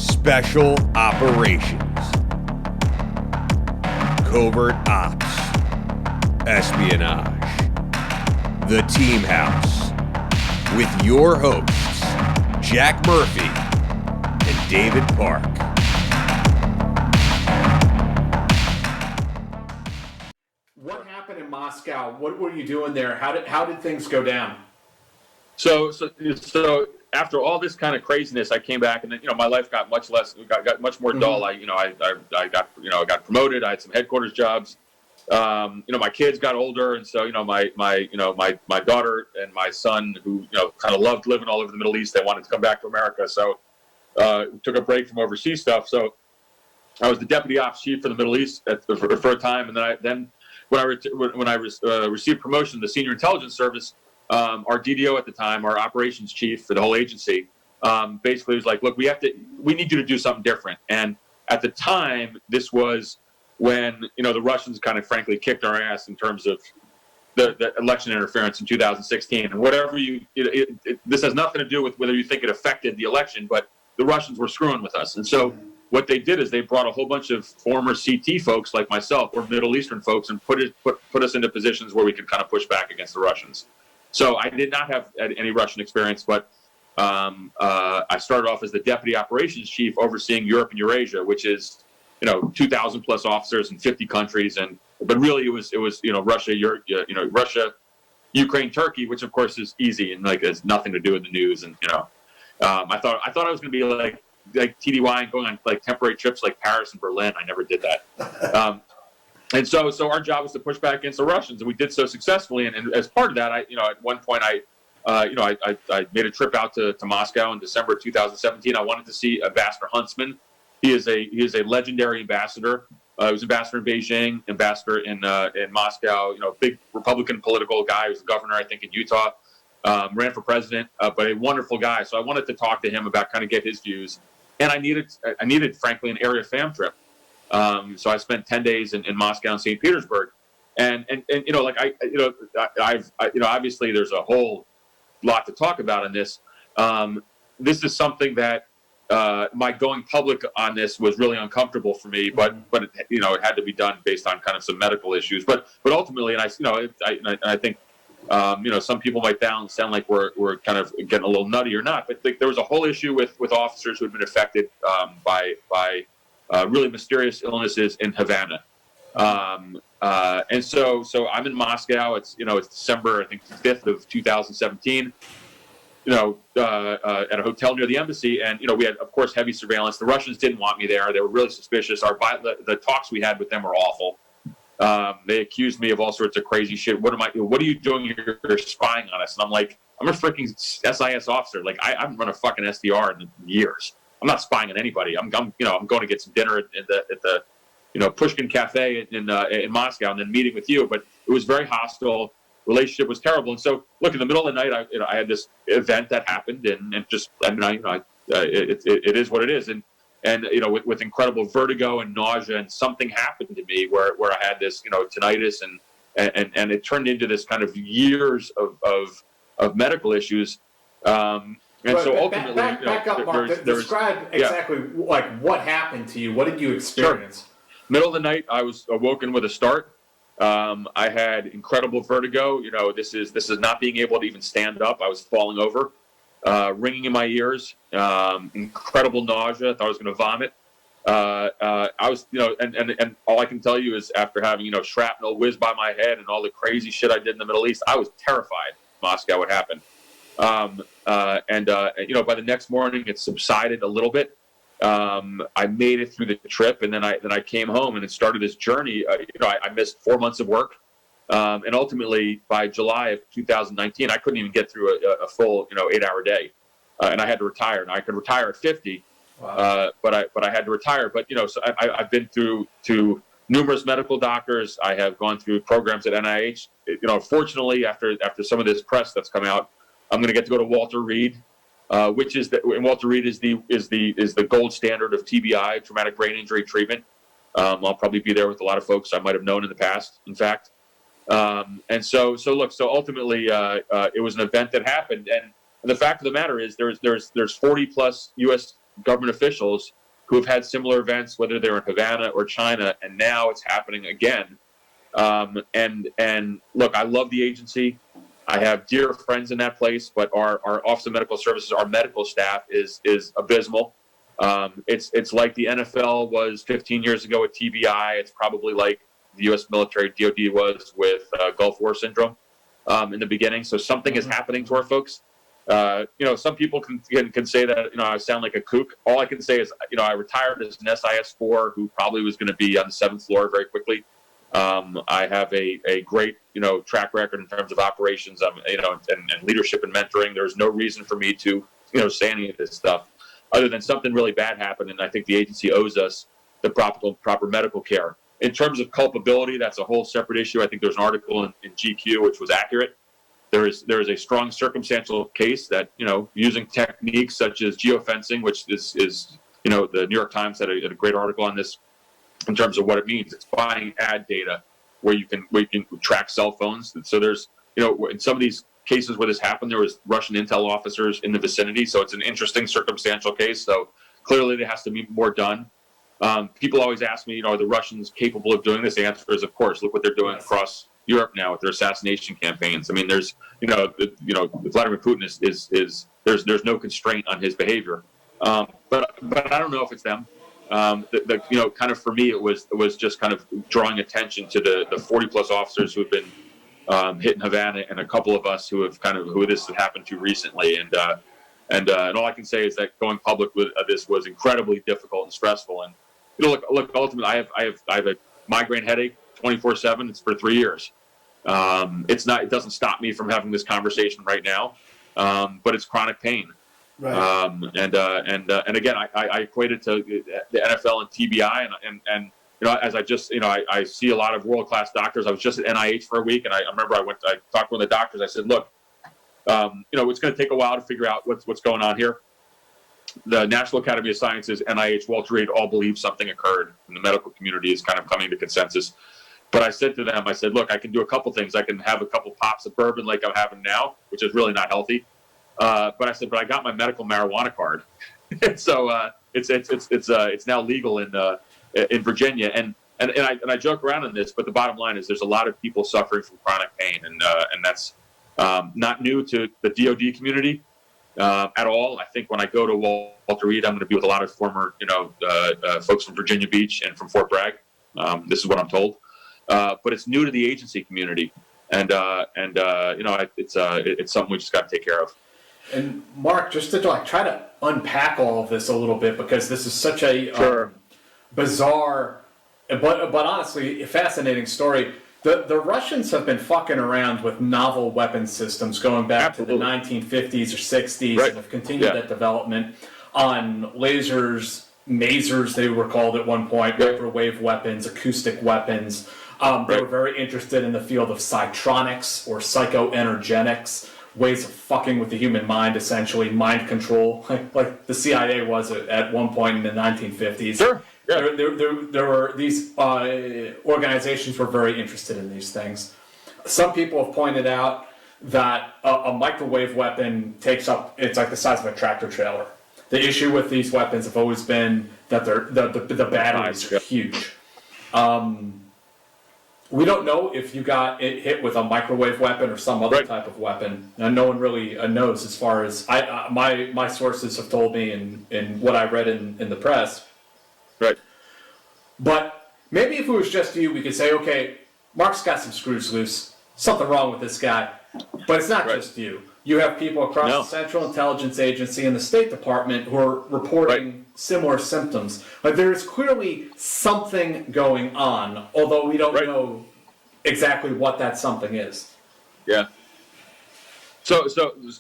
Special Operations, Covert Ops, Espionage, The Team House, with your hosts, Jack Murphy and David Park. What happened in Moscow? What were you doing there? How did things go down? So after all this kind of craziness, I came back, and then my life got much much more dull. I got promoted. I had some headquarters jobs. My kids got older, and so my daughter and my son, who kind of loved living all over the Middle East, they wanted to come back to America. So took a break from overseas stuff. So I was the deputy ops chief for the Middle East for a time, and then when I received promotion to the senior intelligence service. Our DDO at the time, our operations chief for the whole agency, basically was like, look, we need you to do something different. And at the time, this was when, the Russians kind of frankly kicked our ass in terms of the election interference in 2016. And whatever this has nothing to do with whether you think it affected the election, but the Russians were screwing with us. And so what they did is they brought a whole bunch of former CT folks like myself or Middle Eastern folks and put us into positions where we could kind of push back against the Russians. So I did not have any Russian experience, but I started off as the deputy operations chief overseeing Europe and Eurasia, which is 2,000 plus officers in 50 countries, but really it was Russia, Russia, Ukraine, Turkey, which of course is easy and has nothing to do with the news. And I thought I was going to be like TDY and going on temporary trips like Paris and Berlin. I never did that. And so our job was to push back against the Russians, and we did so successfully. And as part of that, at one point I made a trip out to Moscow in December 2017. I wanted to see Ambassador Huntsman. He is a legendary ambassador. He was ambassador in Beijing, ambassador in Moscow. Big Republican political guy. He was the governor, I think, in Utah. Ran for president, but a wonderful guy. So I wanted to talk to him about kind of get his views. And I needed frankly an area fam trip. So I spent 10 days in Moscow and St. Petersburg, and obviously there's a whole lot to talk about in this. This is something that my going public on this was really uncomfortable for me, but it had to be done based on kind of some medical issues. But ultimately, and I think some people might sound like we're kind of getting a little nutty or not, but there was a whole issue with officers who had been affected by really mysterious illnesses in Havana. And so I'm in Moscow. It's December, I think, 5th of 2017, at a hotel near the embassy. And, we had, of course, heavy surveillance. The Russians didn't want me there. They were really suspicious. The talks we had with them were awful. They accused me of all sorts of crazy shit. What are you doing here? You're spying on us. And I'm like, I'm a freaking SIS officer. Like I haven't run a fucking SDR in years. I'm not spying on anybody. I'm going to get some dinner at the Pushkin Cafe in Moscow and then meeting with you. But it was very hostile. Relationship was terrible. And so, look, in the middle of the night, I had this event that happened, and it is what it is. And with incredible vertigo and nausea, and something happened to me where I had this tinnitus, and it turned into this kind of years of medical issues. And so ultimately, back up, Mark. Describe exactly what happened to you. What did you experience? Sure. Middle of the night, I was awoken with a start. I had incredible vertigo. This is not being able to even stand up. I was falling over, ringing in my ears, incredible nausea. I thought I was going to vomit. I was, and all I can tell you is after having shrapnel whiz by my head and all the crazy shit I did in the Middle East, I was terrified. Moscow would happen. By the next morning, it subsided a little bit. I made it through the trip, and then I came home, and it started this journey. I missed 4 months of work, and ultimately by July of 2019, I couldn't even get through a full 8-hour day, and I had to retire. And I could retire at 50, wow. But I had to retire. But so I've been through to numerous medical doctors. I have gone through programs at NIH. Fortunately, after some of this press that's come out, I'm going to get to go to Walter Reed, which is Walter Reed is the gold standard of TBI, traumatic brain injury treatment. I'll probably be there with a lot of folks I might have known in the past, in fact. So ultimately, it was an event that happened, and the fact of the matter is there's 40 plus U.S. government officials who have had similar events, whether they're in Havana or China, and now it's happening again. And look, I love the agency. I have dear friends in that place, but our Office of Medical Services, our medical staff is abysmal. It's like the NFL was 15 years ago with TBI. It's probably like the U.S. military DoD was with Gulf War syndrome in the beginning. So something is happening to our folks. Some people can say that I sound like a kook. All I can say is I retired as an SIS-4 who probably was going to be on the 7th floor very quickly. I have a great track record in terms of operations, and leadership and mentoring. There's no reason for me to say any of this stuff, other than something really bad happened, and I think the agency owes us the proper medical care. In terms of culpability, that's a whole separate issue. I think there's an article in GQ which was accurate. There is a strong circumstantial case that using techniques such as geofencing, which is the New York Times had a great article on this in terms of what it means. It's buying ad data where you can track cell phones. And so there's in some of these cases where this happened, there was Russian intel officers in the vicinity. So it's an interesting circumstantial case. So clearly there has to be more done. People always ask me, are the Russians capable of doing this? The answer is, of course. Look what they're doing across Europe now with their assassination campaigns. I mean, there's, Vladimir Putin is there's no constraint on his behavior. But I don't know if it's them. Kind of for me, it was just kind of drawing attention to the 40 plus officers who have been hit in Havana, and a couple of us who this has happened to recently. And all I can say is that going public with this was incredibly difficult and stressful. And look, ultimately, I have a migraine headache 24/7. It's for 3 years. It doesn't stop me from having this conversation right now, but it's chronic pain. Right. And again, I equate it to the NFL and TBI, and as I see a lot of world class doctors. I was just at NIH for a week, and I remember I talked to one of the doctors. I said, look, it's going to take a while to figure out what's going on here. The National Academy of Sciences, NIH, Walter Reed all believe something occurred, and the medical community is kind of coming to consensus. But I said to them, look, I can do a couple things. I can have a couple pops of bourbon like I'm having now, which is really not healthy. But I got my medical marijuana card, so it's now legal in Virginia. And I joke around on this, but the bottom line is there's a lot of people suffering from chronic pain, and that's not new to the DoD community at all. I think when I go to Walter Reed, I'm going to be with a lot of former folks from Virginia Beach and from Fort Bragg. This is what I'm told. But it's new to the agency community, and it's something we just got to take care of. And Mark, just to try to unpack all of this a little bit, because this is such a bizarre, but honestly a fascinating story. The Russians have been fucking around with novel weapon systems going back to the 1950s or 60s, and have continued that development on lasers, masers they were called at one point, microwave weapons, acoustic weapons. They were very interested in the field of psytronics or psychoenergetics, ways of fucking with the human mind, essentially mind control, like the CIA was at one point in the 1950s. Sure. Yeah. There were these organizations were very interested in these things. Some people have pointed out that a microwave weapon it's like the size of a tractor trailer. The issue with these weapons have always been that the batteries are huge. We don't know if you got hit with a microwave weapon or some other type of weapon. And no one really knows, as far as my sources have told me and what I read in the press. Right. But maybe if it was just you, we could say, okay, Marc's got some screws loose. Something wrong with this guy. But it's not just you. You have people across the Central Intelligence Agency and the State Department who are reporting similar symptoms. But there is clearly something going on, although we don't know exactly what that something is. Yeah. So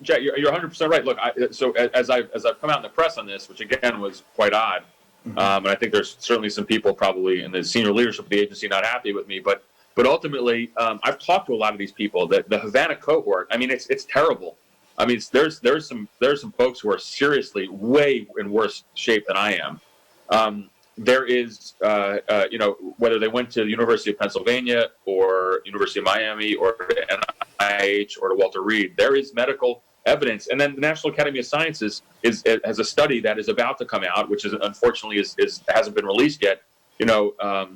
Jack, you're 100% right. Look, as I've come out in the press on this, which again was quite odd, and I think there's certainly some people probably in the senior leadership of the agency not happy with me, but ultimately, I've talked to a lot of these people. The Havana cohort, I mean, it's terrible. I mean, there's some folks who are seriously way in worse shape than I am. There is, whether they went to the University of Pennsylvania or University of Miami or to NIH or to Walter Reed, there is medical evidence. And then the National Academy of Sciences has a study that is about to come out, which is unfortunately hasn't been released yet. Dr.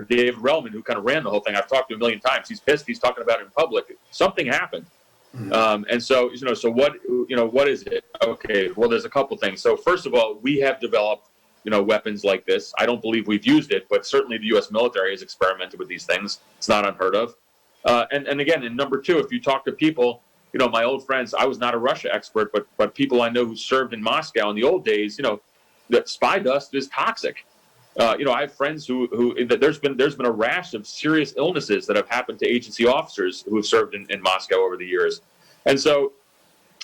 David Relman, who kind of ran the whole thing, I've talked to him a million times. He's pissed. He's talking about it in public. Something happened. And so, so what is it? Okay, well, there's a couple things. So first of all, we have developed, weapons like this. I don't believe we've used it, but certainly the U.S. military has experimented with these things. It's not unheard of. And again, and number two, if you talk to people, my old friends, I was not a Russia expert, but people I know who served in Moscow in the old days, that spy dust is toxic. I have friends who there's been a rash of serious illnesses that have happened to agency officers who have served in Moscow over the years. And so,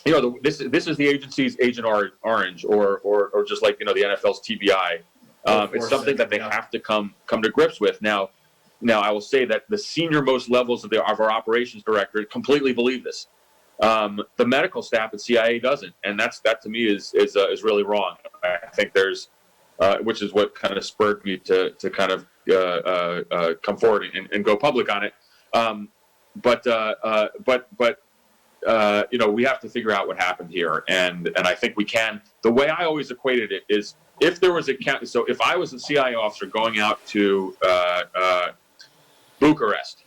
this is the agency's Agent Orange, or just like the NFL's TBI. It's something that they have to come to grips with. Now I will say that the senior most levels of our operations directorate completely believe this. The medical staff at CIA doesn't, and that to me is really wrong. I think there's, which is what kind of spurred me to kind of come forward and go public on it. But we have to figure out what happened here, and I think we can. The way I always equated it is, if there was so if I was a CIA officer going out to Bucharest,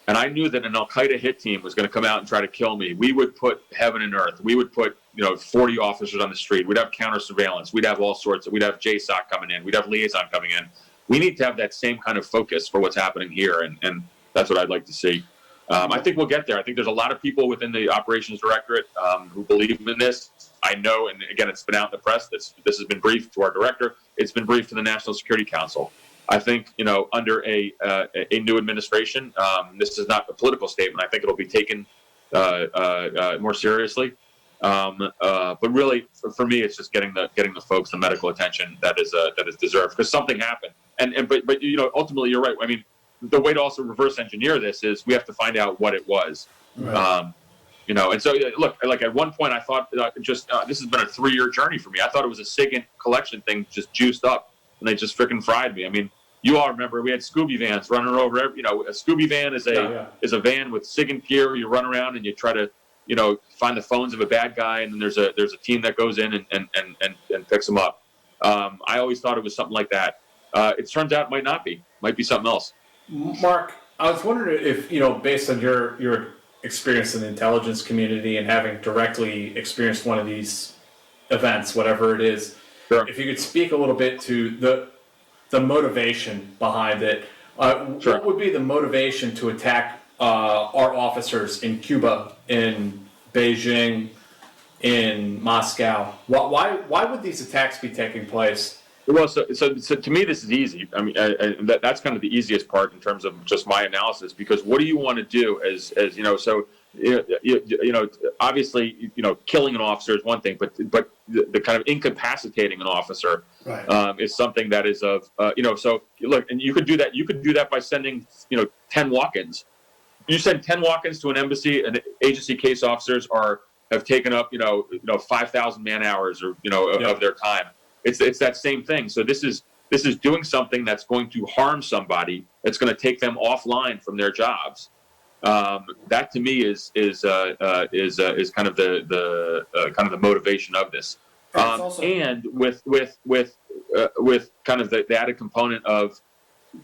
and I knew that an Al-Qaeda hit team was going to come out and try to kill me, we would put heaven and earth. We would put 40 officers on the street. We'd have counter surveillance. We'd have all sorts. We'd have JSOC coming in. We'd have liaison coming in. We need to have that same kind of focus for what's happening here, and that's what I'd like to see. I think we'll get there. I think there's a lot of people within the operations directorate who believe in this. I know, and again, it's been out in the press. This has been briefed to our director. It's been briefed to the National Security Council. I think, under a new administration, this is not a political statement. I think it'll be taken more seriously. But really, for me, it's just getting the folks the medical attention that is deserved, because something happened. But ultimately, you're right. I mean, the way to also reverse engineer this is we have to find out what it was. Right. And so look, like at one point I thought this has been a 3-year journey for me. I thought it was a SIGINT collection thing just juiced up, and they just freaking fried me. I mean, you all remember we had Scooby vans running over. A Scooby van is a van with SIGINT gear. You run around and you try to find the phones of a bad guy, and then there's a team that goes in and picks them up. I always thought it was something like that. It turns out it might not be. Might be something else. Mark, I was wondering if, based on your experience in the intelligence community and having directly experienced one of these events, whatever it is, sure, if you could speak a little bit to the motivation behind it. Sure. What would be the motivation to attack our officers in Cuba, in Beijing, in Moscow? Why would these attacks be taking place? Well, so to me, this is easy. I mean, that's kind of the easiest part in terms of just my analysis, because what do you want to do as so obviously killing an officer is one thing, but the kind of incapacitating an officer, right, is something that is of so look, and you could do that by sending 10 walk-ins. You send 10 walk-ins to an embassy, and agency case officers have taken up 5,000 man hours or of their time. It's that same thing. So this is doing something that's going to harm somebody. It's going to take them offline from their jobs. That to me is kind of the motivation of this. And with kind of the added component of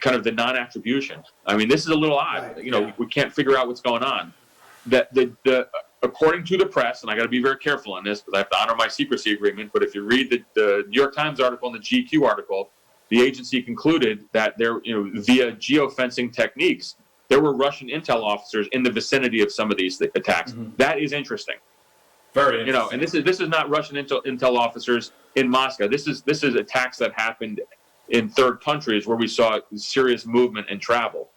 kind of the non-attribution. I mean, this is a little odd. Right, we can't figure out what's going on. That according to the press, and I got to be very careful on this because I have to honor my secrecy agreement, but if you read the New York Times article and the GQ article, the agency concluded that there, via geofencing techniques, there were Russian intel officers in the vicinity of some of these attacks. Mm-hmm. That is interesting. Very interesting. And this is not Russian intel officers in Moscow. This is attacks that happened in third countries where we saw serious movement and travel.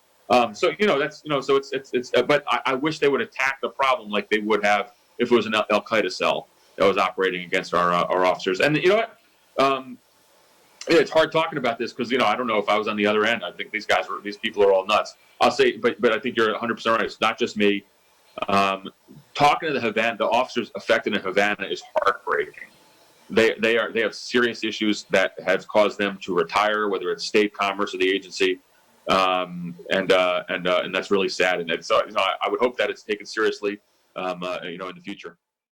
So it's but I wish they would attack the problem like they would have if it was an Al-Qaeda cell that was operating against our officers. And you know what? It's hard talking about this because I don't know if I was on the other end. I think these people are all nuts. I'll say, but I think you're 100% right. It's not just me. Talking to the officers affected in Havana is heartbreaking. They have serious issues that have caused them to retire, whether it's state commerce or the agency. And that's really sad. And so I would hope that it's taken seriously. in the future.